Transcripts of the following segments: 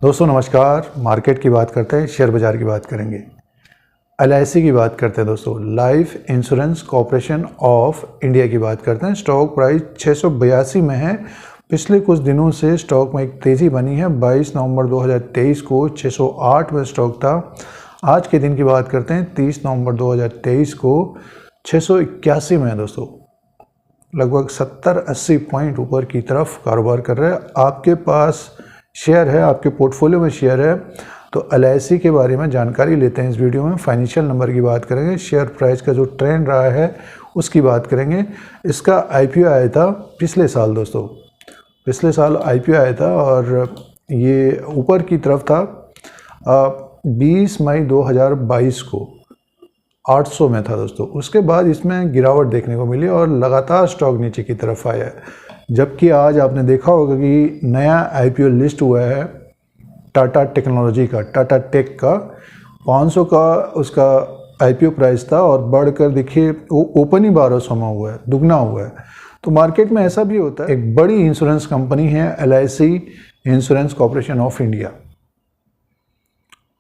दोस्तों नमस्कार। मार्केट की बात करते हैं, शेयर बाज़ार की बात करेंगे, LIC की बात करते हैं। दोस्तों life insurance corporation of India की बात करते हैं। स्टॉक प्राइस 682 में है। पिछले कुछ दिनों से स्टॉक में एक तेज़ी बनी है। 22 नवंबर 2023 को 608 में स्टॉक था। आज के दिन की बात करते हैं, 30 नवंबर 2023 को 681 में है। दोस्तों लगभग 70-80 पॉइंट ऊपर की तरफ कारोबार कर रहे हैं। आपके पास शेयर है, आपके पोर्टफोलियो में शेयर है, तो LIC के बारे में जानकारी लेते हैं इस वीडियो में। फाइनेंशियल नंबर की बात करेंगे, शेयर प्राइस का जो ट्रेंड रहा है उसकी बात करेंगे। इसका IPO आया था पिछले साल। दोस्तों पिछले साल IPO आया था और ये ऊपर की तरफ था 20 मई 2022 को 800 में था। दोस्तों उसके बाद इसमें गिरावट देखने को मिली और लगातार स्टॉक नीचे की तरफ आया है। जबकि आज आपने देखा होगा कि नया IPO लिस्ट हुआ है टाटा टेक्नोलॉजी का, टाटा टेक का। 500 का उसका IPO प्राइस था और बढ़कर देखिए ओपन ही 1200 में हुआ है, दुगना हुआ है। तो मार्केट में ऐसा भी होता है। एक बड़ी इंश्योरेंस कंपनी है LIC insurance corporation of India,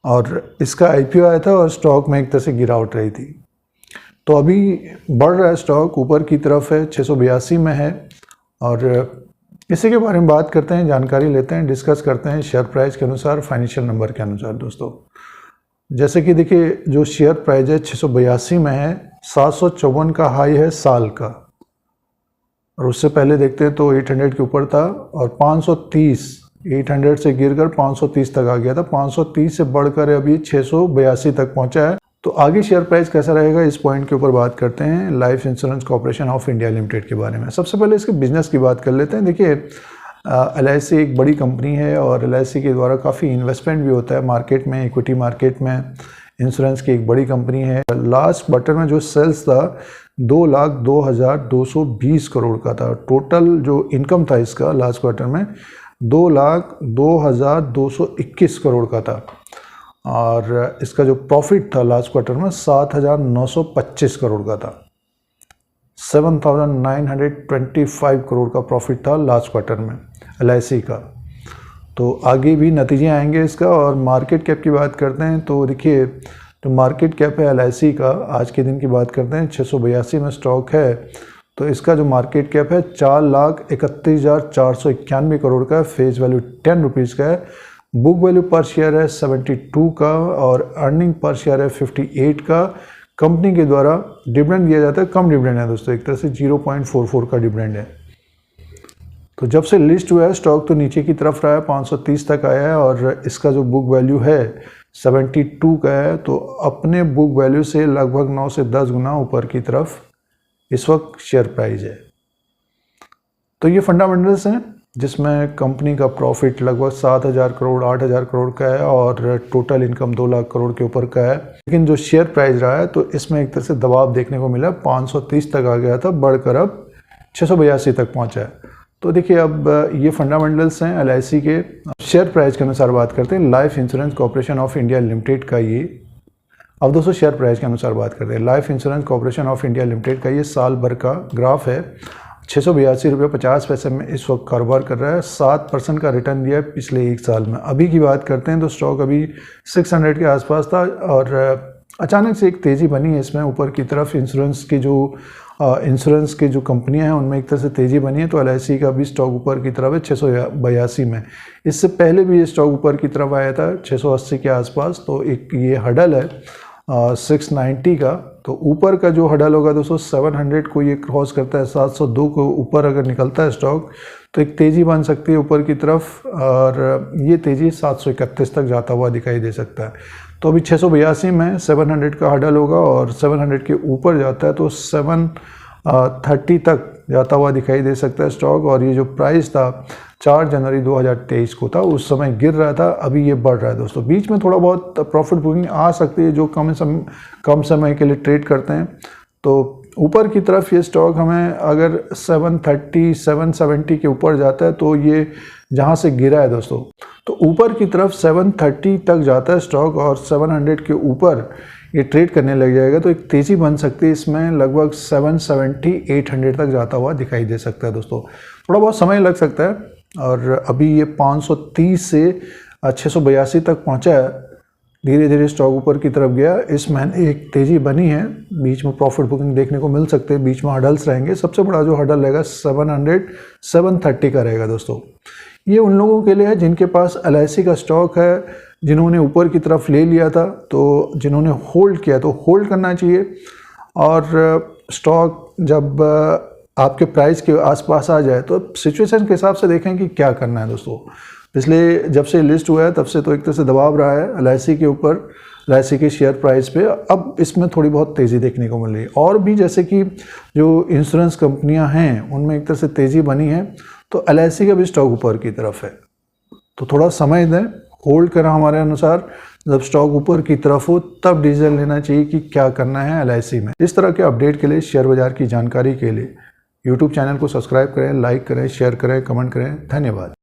और इसका IPO आया था और स्टॉक में एक तरह से गिरावट रही थी। तो अभी बढ़ रहा है, स्टॉक ऊपर की तरफ है, 682 में है। और इसी के बारे में बात करते हैं, जानकारी लेते हैं, डिस्कस करते हैं शेयर प्राइस के अनुसार, फाइनेंशियल नंबर के अनुसार। दोस्तों जैसे कि देखिए, जो शेयर प्राइस है 682 में है। 754 का हाई है साल का, और उससे पहले देखते हैं तो 800 के ऊपर था और 530, 800 से गिरकर 530 तक आ गया था। 530 से बढ़कर अभी 682 तक पहुंचा है। तो आगे शेयर प्राइस कैसा रहेगा, इस पॉइंट के ऊपर बात करते हैं life insurance corporation of India limited के बारे में। सबसे पहले इसके बिजनेस की बात कर लेते हैं। देखिए LIC एक बड़ी कंपनी है और LIC के द्वारा काफ़ी इन्वेस्टमेंट भी होता है मार्केट में, इक्विटी मार्केट में। इंश्योरेंस की एक बड़ी कंपनी है। लास्ट क्वार्टर में जो सेल्स था 2,02,220 करोड़ का था। टोटल जो इनकम था इसका लास्ट क्वार्टर में 2,02,221 करोड़ का था। और इसका जो प्रॉफिट था लास्ट क्वार्टर में 7,925 करोड़ का था। 7,925 करोड़ का प्रॉफिट था लास्ट क्वार्टर में LIC का। तो आगे भी नतीजे आएंगे इसका। और मार्केट कैप की बात करते हैं तो देखिए, जो मार्केट कैप है LIC का, आज के दिन की बात करते हैं, 682 में स्टॉक है। तो इसका जो मार्केट कैप है 4,31,491 करोड़ का है। फेस वैल्यू 10 रुपीज़ का है। बुक वैल्यू पर शेयर है 72 का और अर्निंग पर शेयर है 58 का। कंपनी के द्वारा डिविडेंड दिया जाता है, कम डिविडेंड है दोस्तों, एक तरह से 0.44 का डिविडेंड है। तो जब से लिस्ट हुआ है स्टॉक तो नीचे की तरफ रहा है, 530 तक आया है और इसका जो बुक वैल्यू है 72 का है। तो अपने बुक वैल्यू से लगभग 9 से 10 गुना ऊपर की तरफ इस वक्त शेयर प्राइस है। तो ये फंडामेंटल्स हैं जिसमें कंपनी का प्रॉफिट लगभग 7,000 करोड़ 8,000 करोड़ का है और टोटल इनकम 2 लाख करोड़ के ऊपर का है। लेकिन जो शेयर प्राइस रहा है तो इसमें एक तरह से दबाव देखने को मिला। 530 तक आ गया था, बढ़कर अब 682 तक पहुंचा है। तो देखिए, अब ये फंडामेंटल्स हैं LIC के। शेयर प्राइस के अनुसार बात करते हैं life insurance corporation of India limited का। ये अब दोस्तों शेयर प्राइस के अनुसार बात करते हैं life insurance corporation of India limited का। ये साल भर का ग्राफ है। 682 रुपये 50 पैसे में इस वक्त कारोबार कर रहा है। 7% का रिटर्न दिया है पिछले एक साल में। अभी की बात करते हैं तो स्टॉक अभी 600 के आसपास था और अचानक से एक तेज़ी बनी है इसमें ऊपर की तरफ। इंश्योरेंस की जो कंपनियां हैं उनमें एक तरह से तेज़ी बनी है। तो LIC का भी स्टॉक ऊपर की तरफ है 682 में। इससे पहले भी ये स्टॉक ऊपर की तरफ आया था 680 के आसपास। तो एक ये हडल है 690 का। तो ऊपर का जो हडल होगा दोस्तों 700 को ये क्रॉस करता है। 702 को ऊपर अगर निकलता है स्टॉक तो एक तेज़ी बन सकती है ऊपर की तरफ, और ये तेज़ी 731 तक जाता हुआ दिखाई दे सकता है। तो अभी 682 में 700 का हडल होगा और 700 के ऊपर जाता है तो 730 तक जाता हुआ दिखाई दे सकता है स्टॉक। और ये जो प्राइस था 4 जनवरी 2023 को था, उस समय गिर रहा था, अभी ये बढ़ रहा है दोस्तों। बीच में थोड़ा बहुत प्रॉफिट बुकिंग आ सकती है जो कम समय के लिए ट्रेड करते हैं। तो ऊपर की तरफ ये स्टॉक हमें अगर 730 770 के ऊपर जाता है तो ये जहाँ से गिरा है दोस्तों, तो ऊपर की तरफ 730 तक जाता है स्टॉक और 700 के ऊपर ये ट्रेड करने लग जाएगा तो एक तेज़ी बन सकती है इसमें। लगभग 770 800 तक जाता हुआ दिखाई दे सकता है दोस्तों। थोड़ा बहुत समय लग सकता है और अभी ये 530 से 682 तक पहुंचा है, धीरे धीरे स्टॉक ऊपर की तरफ गया। इस महीने एक तेज़ी बनी है, बीच में प्रॉफिट बुकिंग देखने को मिल सकते हैं, बीच में हडल्स रहेंगे। सबसे बड़ा जो हडल रहेगा 730 का रहेगा दोस्तों। ये उन लोगों के लिए है जिनके पास LIC का स्टॉक है, जिन्होंने ऊपर की तरफ ले लिया था, तो जिन्होंने होल्ड किया तो होल्ड करना चाहिए। और स्टॉक जब आपके प्राइस के आसपास आ जाए तो सिचुएशन के हिसाब से देखें कि क्या करना है दोस्तों। पिछले जब से लिस्ट हुआ है तब से तो एक तरह से दबाव रहा है LIC के ऊपर, LIC के शेयर प्राइस पे। अब इसमें थोड़ी बहुत तेज़ी देखने को मिल रही है। और भी जैसे कि जो इंश्योरेंस कंपनियां हैं उनमें एक तरह से तेज़ी बनी है, तो LIC का भी स्टॉक ऊपर की तरफ है। तो थोड़ा समय दें, होल्ड करें हमारे अनुसार। जब स्टॉक ऊपर की तरफ हो तब डिसीजन लेना चाहिए कि क्या करना है LIC में। इस तरह के अपडेट के लिए, शेयर बाजार की जानकारी के लिए यूट्यूब चैनल को सब्सक्राइब करें, लाइक करें, शेयर करें, कमेंट करें। धन्यवाद।